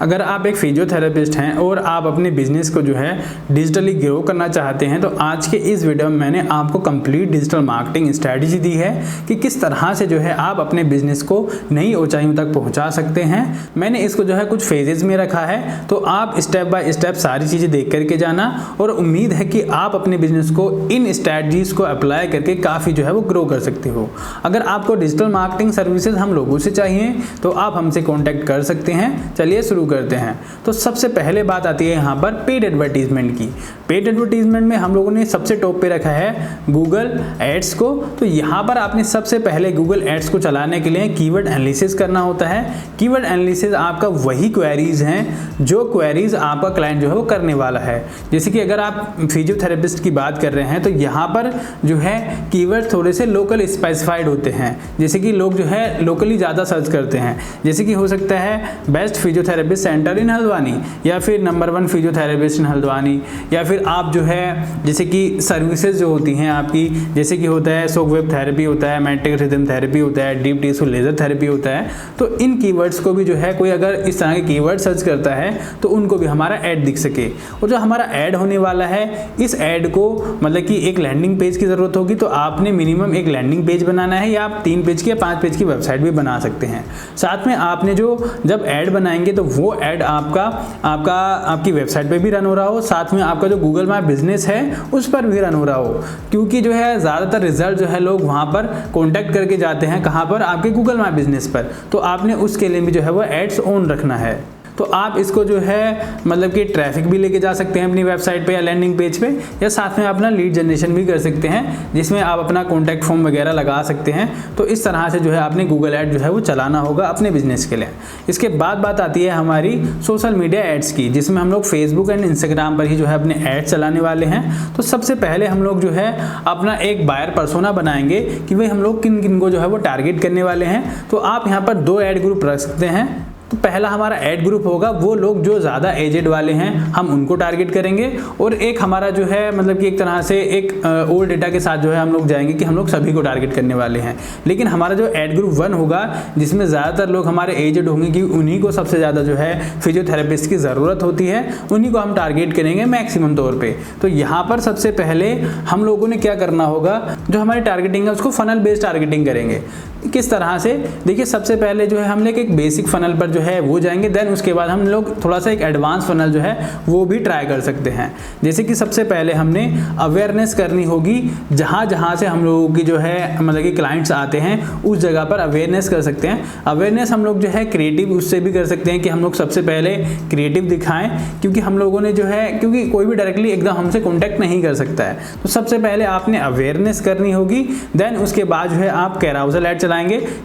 अगर आप एक फिजियोथेरेपिस्ट हैं और आप अपने बिजनेस को जो है डिजिटली ग्रो करना चाहते हैं तो आज के इस वीडियो में मैंने आपको कंप्लीट डिजिटल मार्केटिंग स्ट्रेटजी दी है कि किस तरह से जो है आप अपने बिजनेस को नई ऊंचाइयों तक पहुंचा सकते हैं। मैंने इसको जो है कुछ फेजेस में रखा है, तो आप स्टेप बाय स्टेप सारी चीज़ें देख करके जाना और उम्मीद है कि आप अपने बिजनेस को इन स्ट्रेटजीज को अप्लाई करके काफ़ी जो है वो ग्रो कर सकते हो। अगर आपको डिजिटल मार्केटिंग सर्विसेज हम लोगों से चाहिए तो आप हमसे कॉन्टैक्ट कर सकते हैं। चलिए शुरू करते हैं। तो सबसे पहले बात आती है यहाँ पर पेड एडवर्टीजमेंट की। पेड एडवर्टीजमेंट में हम लोगों ने सबसे टॉप पे रखा है गूगल एड्स को। तो यहाँ पर आपने सबसे पहले गूगल एड्स को चलाने के लिए कीवर्ड एनालिसिस करना होता है। कीवर्ड एनालिसिस आपका वही क्वेरीज हैं जो क्वेरीज आपका क्लाइंट जो है वो करने वाला है। जैसे कि अगर आप फिजियोथेरेपिस्ट की बात कर रहे हैं तो यहाँ पर जो है कीवर्ड थोड़े से लोकल स्पेसिफाइड होते हैं, जैसे कि लोग जो है लोकली ज़्यादा सर्च करते हैं। जैसे कि हो सकता है बेस्ट फिजियोथेरेपिस्ट सेंटर इन हल्द्वानी, या फिर नंबर 1 फिजियोथेरेपिस्ट इन हल्द्वानी, या फिर आप जो है जैसे कि सर्विसेज जो होती हैं आपकी, जैसे कि होता है शॉक वेव थेरेपी होता है, मैग्नेटिक रिदम थेरेपी होता है, डीप टिश्यू लेजर थेरेपी होता है। तो इन कीवर्ड्स को भी जो है कोई अगर इस तरह के कीवर्ड सर्च करता है तो उनको भी हमारा ऐड दिख सके। और जो हमारा ऐड होने वाला है इस ऐड को मतलब कि एक लैंडिंग पेज की ज़रूरत होगी, तो आपने मिनिमम एक लैंडिंग पेज बनाना है, या आप 3 पेज की या 5 पेज की वेबसाइट भी बना सकते हैं। साथ में आपने जो जब ऐड बनाएंगे तो वो ऐड आपकी वेबसाइट पे भी रन हो रहा हो, साथ में आपका जो गूगल माय बिजनेस है उस पर भी रन हो रहा हो, क्योंकि जो है ज़्यादातर रिजल्ट जो है लोग वहाँ पर कॉन्टैक्ट करके जाते हैं कहाँ पर, आपके गूगल माय बिजनेस पर। तो आपने उसके लिए भी जो है वो एड्स ऑन रखना है। तो आप इसको जो है मतलब कि ट्रैफिक भी लेके जा सकते हैं अपनी वेबसाइट पे या लैंडिंग पेज पे, या साथ में अपना लीड जनरेशन भी कर सकते हैं जिसमें आप अपना कॉन्टैक्ट फॉर्म वगैरह लगा सकते हैं। तो इस तरह से जो है आपने गूगल ऐड जो है वो चलाना होगा अपने बिजनेस के लिए। इसके बाद बात आती है हमारी सोशल मीडिया एड्स की, जिसमें हम लोग फेसबुक एंड इंस्टाग्राम पर ही जो है अपने एड्स चलाने वाले हैं। तो सबसे पहले हम लोग जो है अपना एक बायर पर्सोना बनाएंगे कि भाई हम लोग किन किन को जो है वो टारगेट करने वाले हैं। तो आप यहाँ पर 2 ऐड ग्रुप रख सकते हैं। तो पहला हमारा ऐड ग्रुप होगा वो लोग जो ज़्यादा एजेड वाले हैं, हम उनको टारगेट करेंगे। और एक हमारा जो है मतलब कि एक तरह से एक ओल्ड डेटा के साथ जो है हम लोग जाएंगे कि हम लोग सभी को टारगेट करने वाले हैं। लेकिन हमारा जो ऐड ग्रुप 1 होगा जिसमें ज़्यादातर लोग हमारे एजेड होंगे कि उन्हीं को सबसे ज़्यादा जो है फिजियोथेरेपिस्ट की ज़रूरत होती है, उन्हीं को हम टारगेट करेंगे मैक्सिमम तौर पर। तो यहाँ पर सबसे पहले हम लोगों ने क्या करना होगा, जो हमारी टारगेटिंग है उसको फनल बेस्ड टारगेटिंग करेंगे। किस तरह से, देखिए सबसे पहले जो है हम लोग एक बेसिक फनल पर जो है वो जाएंगे, देन उसके बाद हम लोग थोड़ा सा एक एडवांस फनल जो है वो भी ट्राई कर सकते हैं। जैसे कि सबसे पहले हमने अवेयरनेस करनी होगी, जहाँ जहाँ से हम लोगों की जो है मतलब कि क्लाइंट्स आते हैं उस जगह पर अवेयरनेस कर सकते हैं। अवेयरनेस हम लोग जो है क्रिएटिव उससे भी कर सकते हैं कि हम लोग सबसे पहले क्रिएटिव दिखाएं, क्योंकि हम लोगों ने जो है क्योंकि कोई भी डायरेक्टली एकदम हमसे कॉन्टैक्ट नहीं कर सकता है। तो सबसे पहले आपने अवेयरनेस करनी होगी, देन उसके बाद जो है आप कैराउसल ऐड चलाएंगे।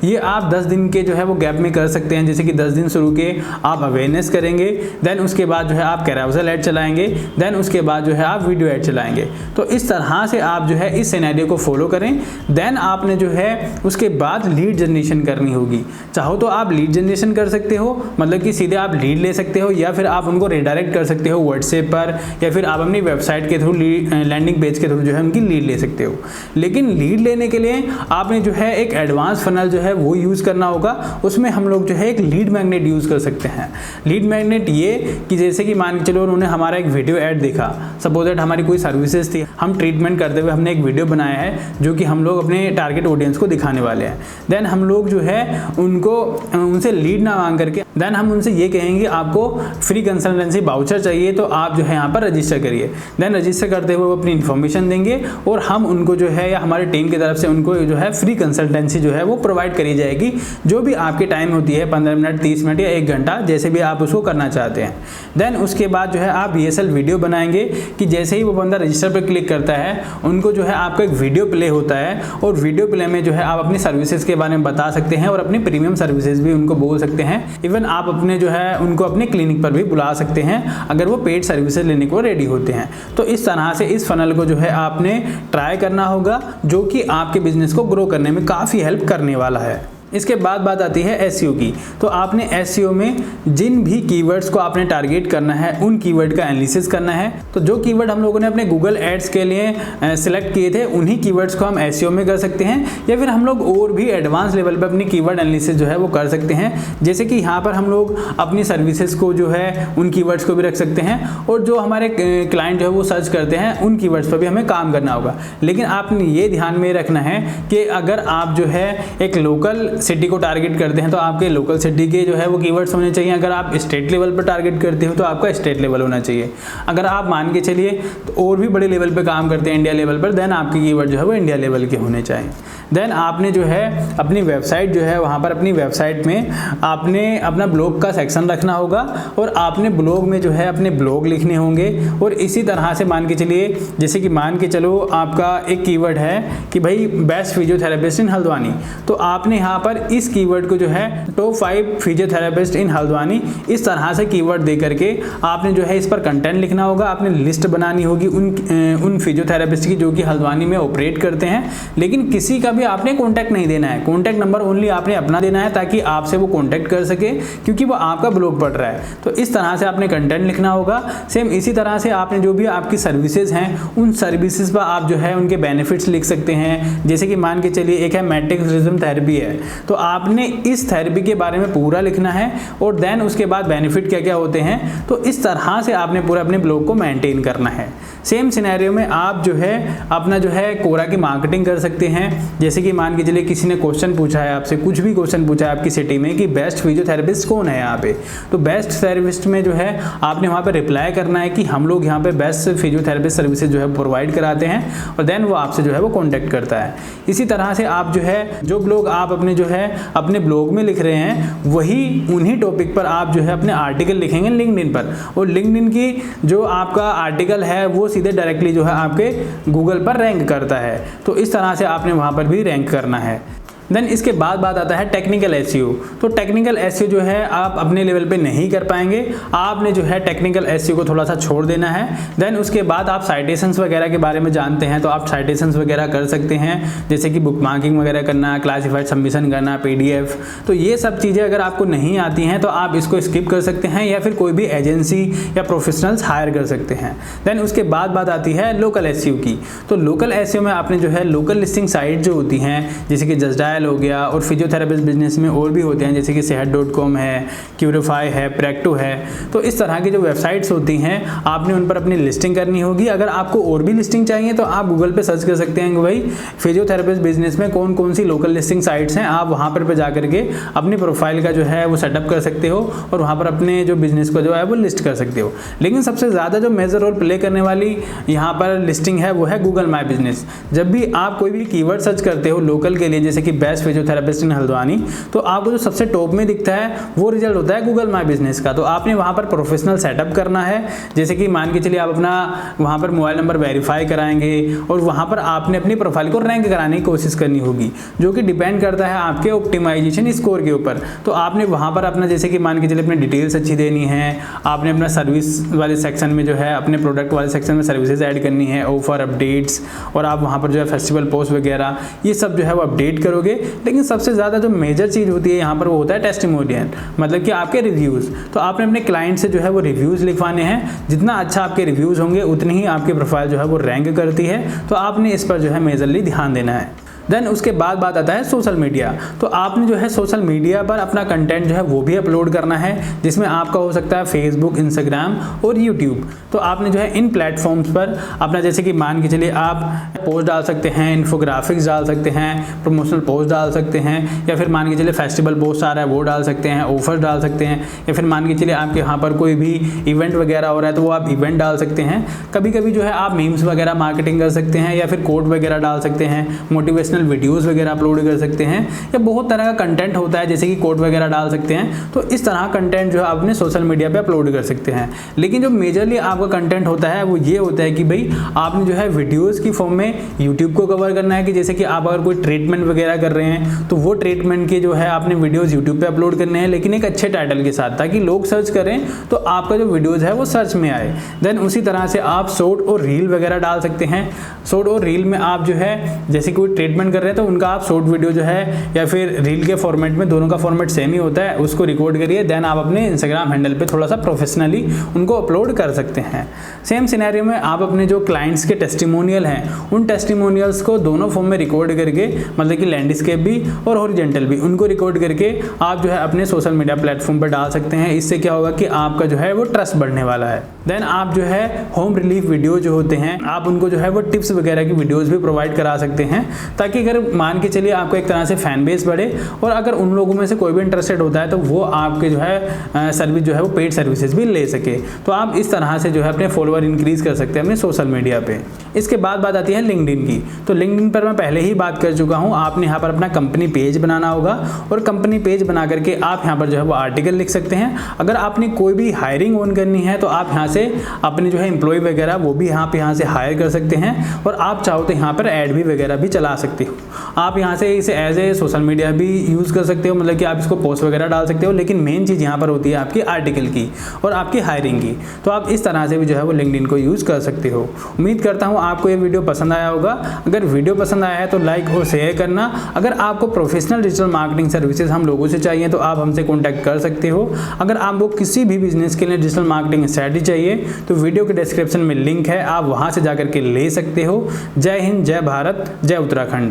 ये आप 10 दिन के जो है वो गैप में कर सकते हैं। जैसे कि 10 दिन शुरू के आप अवेयरनेस करेंगे, देन उसके बाद जो है आप कैराउसल ऐड चलाएंगे, देन उसके बाद जो है आप वीडियो ऐड चलाएंगे। तो इस तरह से आप जो है इस सिनेरियो को फॉलो करें। देन आपने जो है उसके बाद लीड जनरेशन करनी होगी। चाहो तो आप लीड जनरेशन कर सकते हो, मतलब कि सीधे आप लीड ले सकते हो, या फिर आप उनको रिडायरेक्ट कर सकते हो व्हाट्सएप पर, या फिर आप अपनी वेबसाइट के थ्रू लैंडिंग पेज के थ्रू जो है उनकी लीड ले सकते हो। लेकिन लीड लेने के लिए आपने जो है एक एडवांस फनल जो है वो यूज़ करना होगा। उसमें हम लोग जो है एक लीड मैग्नेट यूज़ कर सकते हैं। लीड मैग्नेट ये कि जैसे कि मान के चलो उन्होंने हमारा एक वीडियो ऐड देखा, सपोज दैट हमारी कोई सर्विसेज थी, हम ट्रीटमेंट करते हुए हमने एक वीडियो बनाया है जो कि हम लोग अपने टारगेट ऑडियंस को दिखाने वाले हैं। देन हम लोग जो है उनसे लीड ना मांग करके देन हम उनसे ये कहेंगे आपको फ्री कंसल्टेंसी वाउचर चाहिए तो आप जो है यहाँ पर रजिस्टर करिए। देन रजिस्टर करते हुए वो अपनी इन्फॉर्मेशन देंगे और हम उनको जो है या हमारी टीम की तरफ से उनको जो है फ्री कंसल्टेंसी जो है वो प्रोवाइड करी जाएगी, जो भी आपकी टाइम होती है 15 मिनट 30 मिनट या 1 घंटा, जैसे भी आप उसको करना चाहते हैं। देन उसके बाद जो है आप VSL वीडियो बनाएंगे कि जैसे ही वो बंदा रजिस्टर पर क्लिक करता है उनको जो है आपका एक वीडियो प्ले होता है, और वीडियो प्ले में जो है आप अपनी सर्विसेज के बारे में बता सकते हैं और अपनी प्रीमियम सर्विसेज भी उनको बोल सकते हैं। इवन आप अपने जो है उनको अपने क्लिनिक पर भी बुला सकते हैं अगर वो पेड सर्विसेज लेने को रेडी होते हैं। तो इस तरह से इस फनल को जो है आपने ट्राई करना होगा, जो कि आपके बिजनेस को ग्रो करने में काफ़ी हेल्प करने वाला है। इसके बाद बात आती है एसईओ की। तो आपने एसईओ में जिन भी कीवर्ड्स को आपने टारगेट करना है उन कीवर्ड का एनालिसिस करना है। तो जो कीवर्ड हम लोगों ने अपने गूगल एड्स के लिए सिलेक्ट किए थे उन्हीं कीवर्ड्स को हम एसईओ में कर सकते हैं, या फिर हम लोग और भी एडवांस लेवल पे अपनी कीवर्ड एनालिसिस जो है वो कर सकते हैं। जैसे कि यहाँ पर हम लोग अपनी सर्विसेज को जो है उन कीवर्ड्स को भी रख सकते हैं, और जो हमारे क्लाइंट जो है वो सर्च करते हैं उन कीवर्ड्स पर भी हमें काम करना होगा। लेकिन आपने ये ध्यान में रखना है कि अगर आप जो है एक लोकल सिटी को टारगेट करते हैं तो आपके लोकल सिटी के जो है वो कीवर्ड्स होने चाहिए। अगर आप स्टेट लेवल पर टारगेट करते हो तो आपका स्टेट लेवल होना चाहिए। अगर आप मान के चलिए तो और भी बड़े लेवल पे काम करते हैं इंडिया लेवल पर, देन आपके कीवर्ड जो है वो इंडिया लेवल के होने चाहिए। देन आपने जो है अपनी वेबसाइट जो है वहाँ पर अपनी वेबसाइट में आपने अपना ब्लॉग का सेक्शन रखना होगा, और आपने ब्लॉग में जो है अपने ब्लॉग लिखने होंगे। और इसी तरह से मान के चलिए, जैसे कि मान के चलो आपका एक कीवर्ड है कि भाई बेस्ट फिजियोथेरेपिस्ट इन हल्द्वानी, तो आपने यहाँ पर इस कीवर्ड को जो है टॉप 5 फिजियोथेरेपिस्ट इन हल्द्वानी इस तरह से कीवर्ड दे करके आपने जो है इस पर कंटेंट लिखना होगा। आपने लिस्ट बनानी होगी उन फिजियोथेरेपिस्ट की जो कि हल्द्वानी में ऑपरेट करते हैं, लेकिन किसी का भी आपने कॉन्टैक्ट नहीं देना है। कॉन्टैक्ट नंबर ओनली आपने अपना देना है ताकि आपसे वो कॉन्टैक्ट कर सके, क्योंकि वो आपका ब्लॉग पढ़ रहा है। तो इस तरह से आपने कंटेंट लिखना होगा। सेम इसी तरह से आपने जो भी आपकी सर्विसेज हैं उन सर्विसेज पर आप जो है उनके बेनिफिट्स लिख सकते हैं। जैसे कि मान के चलिए एक है मैग्नेटिज्म थेरेपी है, तो आपने इस थेरेपी के बारे में पूरा लिखना है, और देन उसके बाद बेनिफिट क्या क्या होते हैं। तो इस तरह से आपने पूरा अपने ब्लॉग को मेंटेन करना है। सेम सिनेरियो में आप जो है अपना जो है कोरा की मार्केटिंग कर सकते हैं। जैसे कि मान के चलिए किसी ने क्वेश्चन पूछा है आपसे, कुछ भी क्वेश्चन पूछा है आपकी सिटी में कि बेस्ट फिजियोथेरेपिस्ट कौन है यहाँ पे, तो बेस्ट थेरेपिस्ट में जो है आपने वहाँ पे रिप्लाई करना है कि हम लोग यहाँ पे बेस्ट फिजियोथेरेपिस्ट सर्विसेज जो है प्रोवाइड कराते हैं, और देन वो आपसे जो है वो कॉन्टैक्ट करता है। इसी तरह से आप जो है जो ब्लॉग आप अपने जो है अपने ब्लॉग में लिख रहे हैं वही उन्हीं टॉपिक पर आप जो है अपने आर्टिकल लिखेंगे लिंक्डइन पर, और लिंक्डइन की जो आपका आर्टिकल है वो सीधे डायरेक्टली जो है आपके गूगल पर रैंक करता है। तो इस तरह से आपने वहाँ पर भी रैंक करना है। देन इसके बाद बात आता है टेक्निकल एसईओ। तो टेक्निकल एसईओ जो है आप अपने लेवल पे नहीं कर पाएंगे, आपने जो है टेक्निकल एसईओ को थोड़ा सा छोड़ देना है। देन उसके बाद आप साइटेशंस वगैरह के बारे में जानते हैं तो आप साइटेशंस वगैरह कर सकते हैं, जैसे कि बुक मार्किंग वगैरह करना, क्लासिफाइड सबमिशन करना, PDF। तो ये सब चीज़ें अगर आपको नहीं आती हैं तो आप इसको स्किप कर सकते हैं, या फिर कोई भी एजेंसी या प्रोफेशनल्स हायर कर सकते हैं। देन उसके बाद बात आती है लोकल एसईओ की। तो लोकल एसईओ में आपने जो है लोकल लिस्टिंग साइट जो होती हैं, जैसे कि जस्ट डायल हो गया, और फिजियोथेरेपिस्ट बिजनेस में और भी होते हैं जैसे कि sehat.com है, क्यूरिफाई है, प्रेक्टो है। तो इस तरह की जो वेबसाइट्स होती हैं आपने उन पर अपनी लिस्टिंग करनी होगी। अगर आपको और भी लिस्टिंग चाहिए तो आप गूगल पे सर्च कर सकते हैं कि भाई फिजियोथेरेपिस्ट बिजनेस में कौन कौन सी लोकल लिस्टिंग साइट्स हैं। आप वहाँ पर जा करके अपनी प्रोफाइल का जो है वो सेटअप कर सकते हो, और वहाँ पर अपने जो बिजनेस को जो है वो लिस्ट कर सकते हो। लेकिन सबसे ज़्यादा जो मेजर रोल प्ले करने वाली यहाँ पर लिस्टिंग है वो है गूगल माई बिजनेस। जब भी आप कोई भी कीवर्ड सर्च करते हो लोकल के लिए, जैसे कि बेस्ट फिजियोथेरेपिस्ट इन हल्द्वानी, तो आपको जो सबसे टॉप में दिखता है वो रिजल्ट होता है गूगल माई बिजनेस का। तो आपने वहाँ पर प्रोफेशनल सेटअप करना है, जैसे कि मान के चलिए आप अपना वहाँ पर मोबाइल नंबर वेरीफाई कराएंगे, और वहाँ पर आपने अपनी प्रोफाइल को रैंक कराने की कोशिश करनी होगी, जो कि डिपेंड करता है आपके ऑप्टिमाइजेशन स्कोर के ऊपर। तो आपने वहाँ पर अपना जैसे कि मान के चलिए अपनी डिटेल्स अच्छी देनी है, आपने अपना सर्विस वाले सेक्शन में जो है अपने प्रोडक्ट वाले सेक्शन में सर्विसेज ऐड करनी है, ऑफर अपडेट्स, और आप वहाँ पर जो है फेस्टिवल पोस्ट वगैरह ये सब जो है वो अपडेट करोगे। लेकिन सबसे ज़्यादा जो मेजर चीज़ होती है यहाँ पर वो होता है टेस्टिमोनियल, मतलब कि आपके रिव्यूज़। तो आपने अपने क्लाइंट से जो है वो रिव्यूज़ लिखवाने हैं। जितना अच्छा आपके रिव्यूज़ होंगे उतनी ही आपकी प्रोफाइल जो है वो रैंक करती है। तो आपने इस पर जो है मेजरली ध्यान देना है। देन उसके बाद बात आता है सोशल मीडिया। तो आपने जो है सोशल मीडिया पर अपना कंटेंट जो है वो भी अपलोड करना है, जिसमें आपका हो सकता है फेसबुक, इंस्टाग्राम और यूट्यूब। तो आपने जो है इन प्लेटफॉर्म्स पर अपना जैसे कि मान के चलिए आप पोस्ट डाल सकते हैं, इन्फोग्राफिक्स डाल सकते हैं, प्रमोशनल पोस्ट डाल सकते हैं, या फिर मान के चलिए फेस्टिवल पोस्ट आ रहा है वो डाल सकते हैं, ऑफर डाल सकते हैं, या फिर मान के चलिए आपके यहाँ पर कोई भी इवेंट वगैरह हो रहा है तो वो आप इवेंट डाल सकते हैं। कभी कभी जो है आप मीम्स वगैरह मार्केटिंग कर सकते हैं, या फिर कोड वगैरह डाल सकते हैं, मोटिवेशनल वीडियोस वगैरह अपलोड कर सकते हैं, या बहुत तरह का कंटेंट होता है जैसे कि कोड वगैरह डाल सकते हैं। तो इस तरह कंटेंट जो है अपने सोशल मीडिया पे अपलोड कर सकते हैं। लेकिन जो मेजरली आपका कंटेंट होता है वो ये होता है कि भाई आपने जो है वीडियोस की फॉर्म में यूट्यूब को कवर करना है, कि जैसे कि आप अगर कोई ट्रीटमेंट वगैरह कर रहे हैं तो वो ट्रीटमेंट के जो है आपने वीडियोस यूट्यूब पे अपलोड करने हैं, लेकिन एक अच्छे टाइटल के साथ, ताकि लोग सर्च करें तो आपका जो वीडियोस है वो सर्च में आए। देन उसी तरह से आप शॉर्ट और रील वगैरह डाल सकते हैं। शॉर्ट और रील में आप जो है जैसे कोई ट्रीटमेंट डिपेंड कर रहे हैं तो उनका आप शॉर्ट वीडियो जो है या फिर रील के फॉर्मेट में, दोनों का फॉर्मेट सेम ही होता है, उसको रिकॉर्ड करिए, देन आप अपने इंस्टाग्राम हैंडल पे थोड़ा सा प्रोफेशनली उनको अपलोड कर सकते हैं। सेम सिनेरियो में आप अपने जो क्लाइंट्स के टेस्टिमोनियल हैं उन टेस्टिमोनियल्स को दोनों फॉर्म में रिकॉर्ड करके, मतलब कि लैंडस्केप भी और हॉरिजॉन्टल भी, उनको रिकॉर्ड करके आप जो है अपने सोशल मीडिया प्लेटफॉर्म पर डाल सकते हैं। इससे क्या होगा कि आपका जो है वो ट्रस्ट बढ़ने वाला है। देन आप जो है होम रिलीफ वीडियो जो होते हैं आप उनको जो है वो टिप्स वगैरह की वीडियोस भी प्रोवाइड करा सकते हैं, ताकि अगर मान के चलिए आपको एक तरह से फैन बेस बढ़े और अगर उन लोगों में से कोई भी इंटरेस्टेड होता है तो वो आपके जो है सर्विस जो है वो पेड सर्विसेज भी ले सके। तो आप इस तरह से जो है अपने फॉलोअर इंक्रीज कर सकते हैं अपने सोशल मीडिया पे। इसके बाद बात आती है लिंक्डइन की। तो लिंक्डइन पर मैं पहले ही बात कर चुका हूँ, आपने यहाँ पर अपना कंपनी पेज बनाना होगा और कंपनी पेज बना करके आप यहाँ पर जो है वो आर्टिकल लिख सकते हैं। अगर आपने कोई भी हायरिंग ऑन करनी है तो आप यहाँ से अपने जो है एम्प्लॉय वगैरह वो भी यहाँ से हायर कर सकते हैं और आप चाहो तो यहाँ पर ऐड भी वगैरह भी चला सकते हो। आप यहाँ से इसे एज ए सोशल मीडिया भी यूज़ कर सकते हो, मतलब कि आप इसको पोस्ट वगैरह डाल सकते हो, लेकिन मेन चीज़ यहाँ पर होती है आपकी आर्टिकल की और आपकी हायरिंग की। तो आप इस तरह से भी जो है वो लिंक्डइन को यूज़ कर सकते हो। उम्मीद करता हूँ आपको ये वीडियो पसंद आया होगा। अगर वीडियो पसंद आया है तो लाइक और शेयर करना। अगर आपको प्रोफेशनल डिजिटल मार्केटिंग सर्विसेज हम लोगों से चाहिए तो आप हमसे कॉन्टैक्ट कर सकते हो। अगर आपको किसी भी बिजनेस के लिए डिजिटल मार्केटिंग स्ट्रैटेजी चाहिए तो वीडियो के डिस्क्रिप्शन में लिंक है, आप वहाँ से जाकर के ले सकते हो। जय हिंद, जय भारत, जय उत्तराखंड।